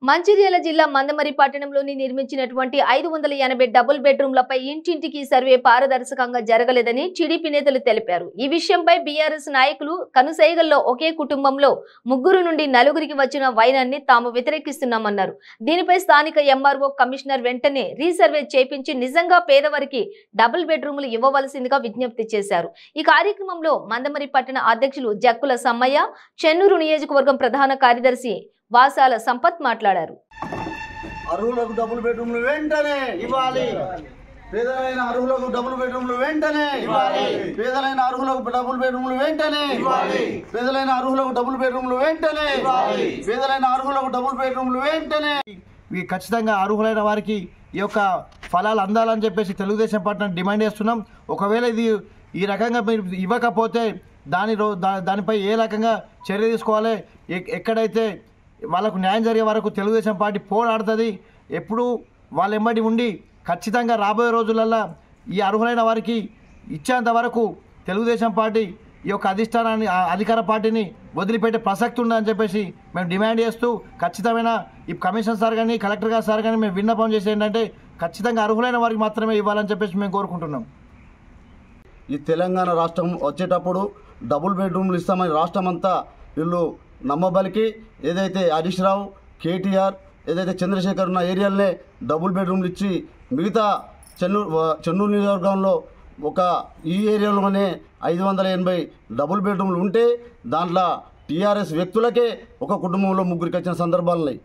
మంచిర్యాల జిల్లా మందమరి పట్టణంలోని నిర్మించినటువంటి 580 డబుల్ బెడ్రూమ్లపై ఇంటింటికి సర్వే పారదర్శకంగా జరగలేదని టీడీపీ నేతలు తెలిపారు. ఈ విషయంపై బీఆర్ఎస్ నాయకులు కనుసైగల్లో ఒకే కుటుంబంలో 3 నుండి 4కి వచ్చిన వైనాన్ని తాము వ్యతిరేకిస్తున్నామన్నారు. దీనిపై స్థానిక ఎంఆర్ఓ కమిషనర్ వెంటనే రీసర్వే చేపించి నిజంగా పేదవారికి డబుల్ బెడ్రూమ్లు ఇవ్వవలసిందిగా విజ్ఞప్తి చేశారు. ఈ కార్యక్రమంలో మందమరి పట్టణ అధ్యక్షులు జక్కుల సమ్మయ్య, చెన్నూరు నియోజకవర్గం ప్రధాన కార్యదర్శి వాసాల సంపత్ మాట్లాడారు. అర్హులకు డబుల్ బెడ్రూమ్లు వెంటనే ఇవ్వాలి. పేదలైన అర్హులకు డబుల్ బెడ్రూమ్లు వెంటనే ఇవ్వాలి. పేదలైన అర్హులకు డబుల్ బెడ్రూమ్లు వెంటనే ఇవ్వాలి. పేదలైన అర్హులకు డబుల్ బెడ్రూమ్లు వెంటనే ఇవ్వాలి. పేదలైన అర్హులకు డబుల్ బెడ్రూమ్లు వెంటనే ఖచ్చితంగా అర్హులైన వారికి ఈ యొక్క ఫలాలు అందాలని చెప్పేసి తెలుగుదేశం పార్టీ డిమాండ్ చేస్తున్నాం. ఒకవేళ ఇది ఈ రకంగా మీరు ఇవ్వకపోతే దానిపై ఏ రకంగా చర్య తీసుకోవాలి, ఎక్కడైతే వాళ్ళకు న్యాయం జరిగే వరకు తెలుగుదేశం పార్టీ పోరాడుతుంది. ఎప్పుడు వాళ్ళ ఎంబడి ఉండి ఖచ్చితంగా రాబోయే రోజులలో ఈ అర్హులైన వారికి ఇచ్చేంత వరకు తెలుగుదేశం పార్టీ ఈ యొక్క అధికార పార్టీని వదిలిపెట్టే ప్రసక్తి ఉందని చెప్పేసి మేము డిమాండ్ చేస్తూ ఖచ్చితమైన ఈ కమిషనర్ సార్ కానీ కలెక్టర్ గారు సార్ కానీ మేము విన్నపం చేసి ఏంటంటే ఖచ్చితంగా అర్హులైన వారికి మాత్రమే ఇవ్వాలని చెప్పేసి మేము కోరుకుంటున్నాం. ఈ తెలంగాణ రాష్ట్రం వచ్చేటప్పుడు డబుల్ బెడ్రూమ్లు ఇస్తామని రాష్ట్రం అంతా వీళ్ళు నమ్మబలికి ఏదైతే హరీష్ రావు, కేటీఆర్, ఏదైతే చంద్రశేఖర్ ఉన్న ఏరియాలనే డబుల్ బెడ్రూమ్లు ఇచ్చి మిగతా చెన్నూరు నియోజకవర్గంలో ఈ ఏరియాలోనే 580 డబుల్ బెడ్రూమ్లు ఉంటే దాంట్లో టీఆర్ఎస్ వ్యక్తులకే ఒక కుటుంబంలో 3కి వచ్చిన సందర్భాలున్నాయి.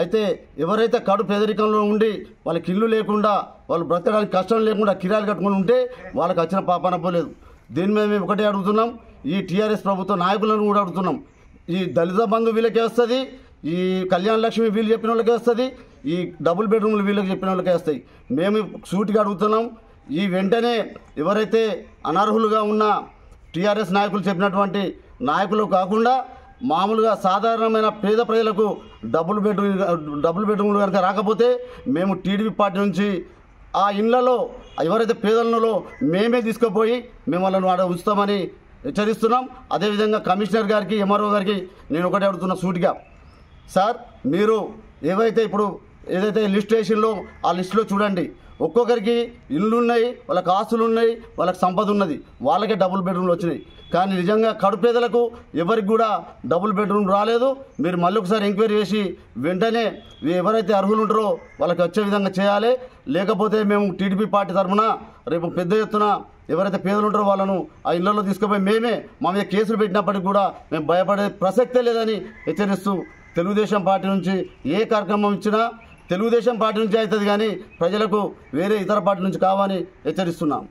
అయితే ఎవరైతే కడు పేదరికంలో ఉండి వాళ్ళకి ఇల్లు లేకుండా వాళ్ళు బ్రతకడానికి కష్టం లేకుండా కిరాయిలు కట్టుకుని ఉంటే వాళ్ళకి వచ్చిన పాపాన పోలేదు. దీని మీద మేము ఒకటే అడుగుతున్నాం, ఈ టీఆర్ఎస్ ప్రభుత్వ నాయకులను కూడా అడుగుతున్నాం. ఈ దళిత బంధు వీళ్ళకే వస్తుంది, ఈ కళ్యాణ లక్ష్మి వీళ్ళు చెప్పిన వాళ్ళకే వస్తుంది, ఈ డబుల్ బెడ్రూమ్లు వీళ్ళకి చెప్పిన వాళ్ళకే వస్తాయి. మేము సూటిగా అడుగుతున్నాం, ఈ వెంటనే ఎవరైతే అనర్హులుగా ఉన్న టీఆర్ఎస్ నాయకులు చెప్పినటువంటి నాయకులు కాకుండా మామూలుగా సాధారణమైన పేద ప్రజలకు డబుల్ బెడ్రూమ్లు కనుక రాకపోతే మేము టీడీపీ పార్టీ నుంచి ఆ ఇళ్లలో ఎవరైతే పేదలలో మేమే తీసుకుపోయి మేము వాళ్ళను ఆడ ఉంచుతామని హెచ్చరిస్తున్నాం. అదేవిధంగా కమిషనర్ గారికి, ఎంఆర్ఓ గారికి నేను ఒకటే అడుగుతున్నా సూటిగా, సార్ మీరు ఏదైతే లిస్ట్ వేసిందో ఆ లిస్టులో చూడండి, ఒక్కొక్కరికి ఇళ్ళు ఉన్నాయి, వాళ్ళకి ఆస్తులు ఉన్నాయి, వాళ్ళకి సంపద ఉన్నది, వాళ్ళకే డబుల్ బెడ్రూమ్లు వచ్చినాయి. కానీ నిజంగా కడుపేదలకు ఎవరికి కూడా డబుల్ బెడ్రూమ్ రాలేదు. మీరు మళ్ళీ ఒకసారి ఎంక్వైరీ చేసి వెంటనే ఎవరైతే అర్హులు ఉంటారో వాళ్ళకి వచ్చే విధంగా చేయాలి. లేకపోతే మేము టీడీపీ పార్టీ తరఫున రేపు పెద్ద ఎత్తున ఎవరైతే పేదలు ఉంటారో వాళ్ళను ఆ ఇళ్లలో తీసుకుపోయి మేమే మా మీద కేసులు పెట్టినప్పటికీ కూడా మేము భయపడే ప్రసక్తే లేదని హెచ్చరిస్తూ తెలుగుదేశం పార్టీ నుంచి ఏ కార్యక్రమం ఇచ్చినా తెలుగుదేశం పార్టీ నుంచి అవుతుంది, కానీ ప్రజలకు వేరే ఇతర పార్టీ నుంచి కావాలని హెచ్చరిస్తున్నాం.